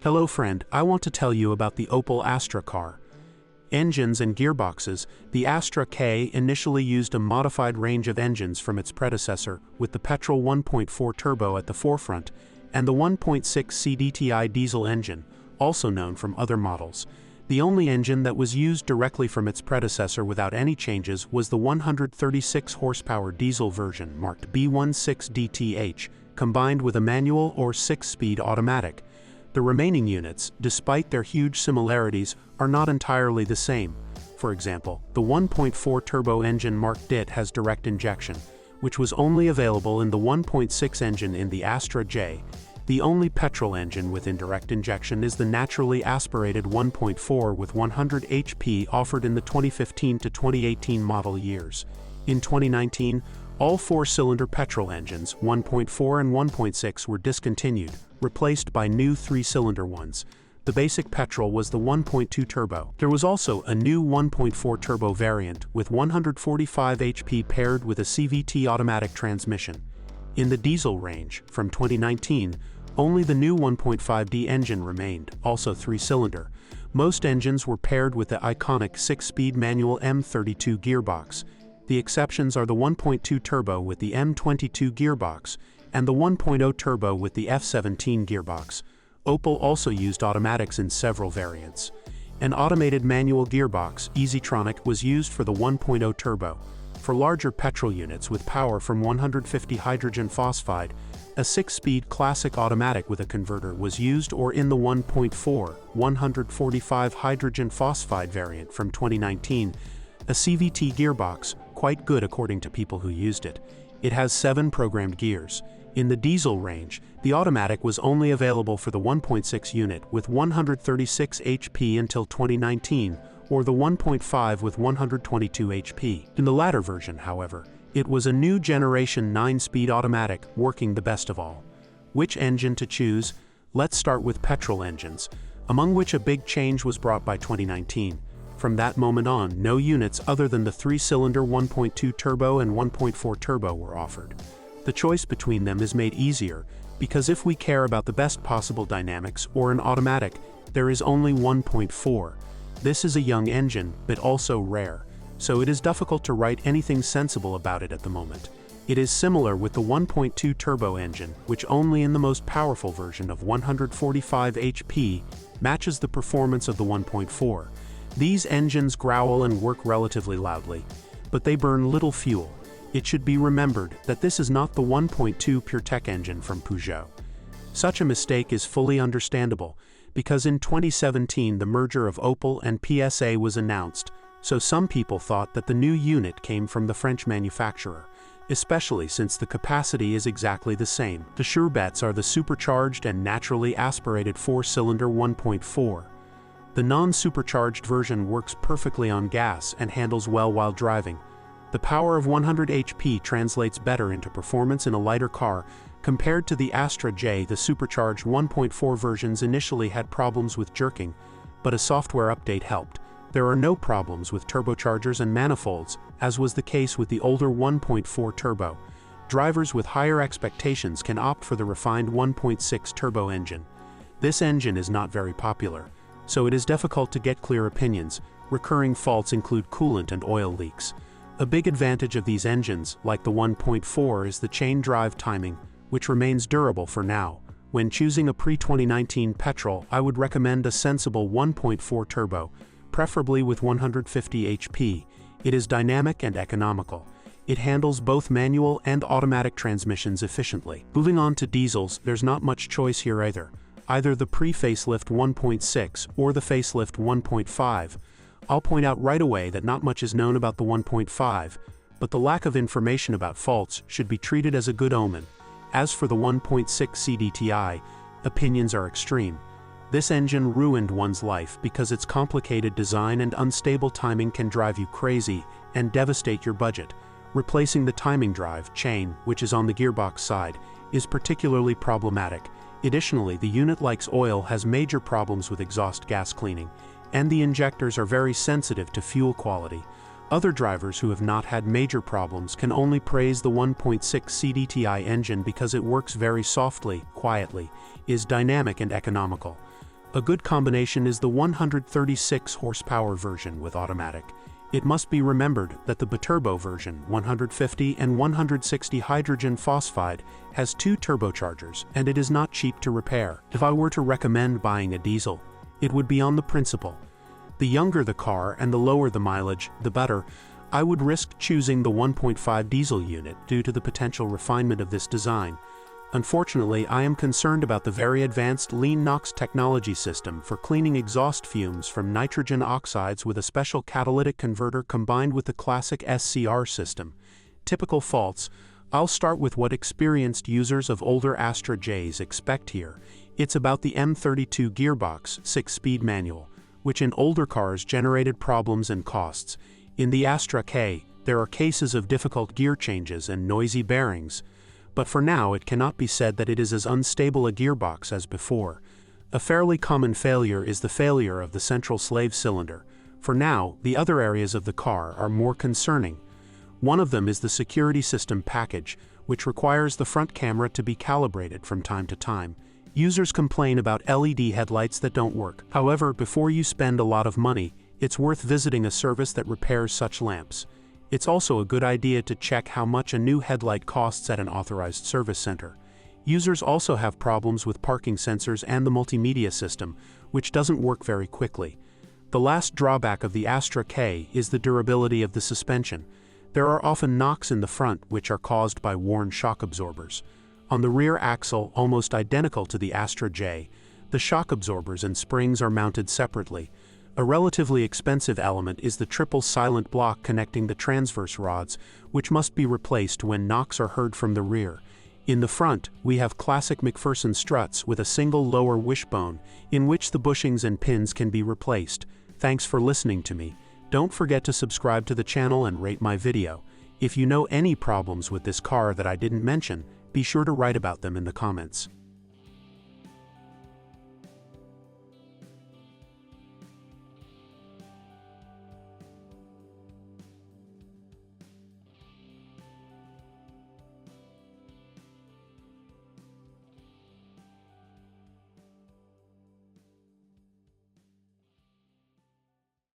Hello friend, I want to tell you about the Opel Astra car. Engines and gearboxes. The Astra K initially used a modified range of engines from its predecessor, with the petrol 1.4 turbo at the forefront, and the 1.6 CDTI diesel engine, also known from other models. The only engine that was used directly from its predecessor without any changes was the 136 horsepower diesel version marked B16DTH, combined with a manual or 6-speed automatic. The remaining units, despite their huge similarities, are not entirely the same. For example, the 1.4 turbo engine marked DIT has direct injection, which was only available in the 1.6 engine in the Astra J. The only petrol engine with indirect injection is the naturally aspirated 1.4 with 100 HP offered in the 2015 to 2018 model years. In 2019, all four-cylinder petrol engines, 1.4 and 1.6, were discontinued, replaced by new three-cylinder ones. The basic petrol was the 1.2 turbo. There was also a new 1.4 turbo variant with 145 HP paired with a CVT automatic transmission. In the diesel range, from 2019, only the new 1.5D engine remained, also three-cylinder. Most engines were paired with the iconic 6-speed manual M32 gearbox. The exceptions are the 1.2 turbo with the M22 gearbox and the 1.0 turbo with the F17 gearbox. Opel also used automatics in several variants. An automated manual gearbox, Easytronic, was used for the 1.0 turbo. For larger petrol units with power from 150 hydrogen phosphide, a 6-speed classic automatic with a converter was used, or in the 1.4, 145 hydrogen phosphide variant from 2019, a CVT gearbox, quite good according to people who used it. It has 7 programmed gears. In the diesel range, the automatic was only available for the 1.6 unit with 136 HP until 2019, or the 1.5 with 122 HP. In the latter version, however, it was a new generation 9-speed automatic, working the best of all. Which engine to choose? Let's start with petrol engines, among which a big change was brought by 2019. From that moment on, no units other than the 3-cylinder 1.2 turbo and 1.4 turbo were offered. The choice between them is made easier, because if we care about the best possible dynamics or an automatic, there is only 1.4. This is a young engine, but also rare, so it is difficult to write anything sensible about it at the moment. It is similar with the 1.2 turbo engine, which only in the most powerful version of 145 HP matches the performance of the 1.4. These engines growl and work relatively loudly, but they burn little fuel. It should be remembered that this is not the 1.2 PureTech engine from Peugeot. Such a mistake is fully understandable, because in 2017 the merger of Opel and PSA was announced, so some people thought that the new unit came from the French manufacturer, especially since the capacity is exactly the same. The sure bets are the supercharged and naturally aspirated 4-cylinder 1.4. The non-supercharged version works perfectly on gas and handles well while driving. The power of 100 HP translates better into performance in a lighter car. Compared to the Astra J, the supercharged 1.4 versions initially had problems with jerking, but a software update helped. There are no problems with turbochargers and manifolds, as was the case with the older 1.4 turbo. Drivers with higher expectations can opt for the refined 1.6 turbo engine. This engine is not very popular, so it is difficult to get clear opinions. Recurring faults include coolant and oil leaks. A big advantage of these engines, like the 1.4, is the chain drive timing, which remains durable for now. When choosing a pre-2019 petrol, I would recommend a sensible 1.4 turbo, preferably with 150 HP. It is dynamic and economical. It handles both manual and automatic transmissions efficiently. Moving on to diesels, there's not much choice here either the pre-facelift 1.6 or the facelift 1.5. I'll point out right away that not much is known about the 1.5, but the lack of information about faults should be treated as a good omen. As for the 1.6 CDTI, opinions are extreme. This engine ruined one's life because its complicated design and unstable timing can drive you crazy and devastate your budget. Replacing the timing drive chain, which is on the gearbox side, is particularly problematic. Additionally, the unit, like oil, has major problems with exhaust gas cleaning, and the injectors are very sensitive to fuel quality. Other drivers who have not had major problems can only praise the 1.6 CDTI engine because it works very softly, quietly, is dynamic and economical. A good combination is the 136 horsepower version with automatic. It must be remembered that the biturbo version, 150 and 160 hydrogen phosphide, has 2 turbochargers, and it is not cheap to repair. If I were to recommend buying a diesel, it would be on the principle: the younger the car and the lower the mileage, the better. I would risk choosing the 1.5 diesel unit due to the potential refinement of this design. Unfortunately, I am concerned about the very advanced lean NOx technology system for cleaning exhaust fumes from nitrogen oxides with a special catalytic converter combined with the classic SCR system. Typical faults. I'll start with what experienced users of older Astra Js expect here. It's about the M32 gearbox, 6-speed manual, which in older cars generated problems and costs. In the Astra K, there are cases of difficult gear changes and noisy bearings. But for now, it cannot be said that it is as unstable a gearbox as before. A fairly common failure is the failure of the central slave cylinder. For now, the other areas of the car are more concerning. One of them is the security system package, which requires the front camera to be calibrated from time to time. Users complain about LED headlights that don't work. However, before you spend a lot of money, it's worth visiting a service that repairs such lamps. It's also a good idea to check how much a new headlight costs at an authorized service center. Users also have problems with parking sensors and the multimedia system, which doesn't work very quickly. The last drawback of the Astra K is the durability of the suspension. There are often knocks in the front which are caused by worn shock absorbers. On the rear axle, almost identical to the Astra J, the shock absorbers and springs are mounted separately. A relatively expensive element is the triple silent block connecting the transverse rods, which must be replaced when knocks are heard from the rear. In the front, we have classic McPherson struts with a single lower wishbone, in which the bushings and pins can be replaced. Thanks for listening to me. Don't forget to subscribe to the channel and rate my video. If you know any problems with this car that I didn't mention, be sure to write about them in the comments.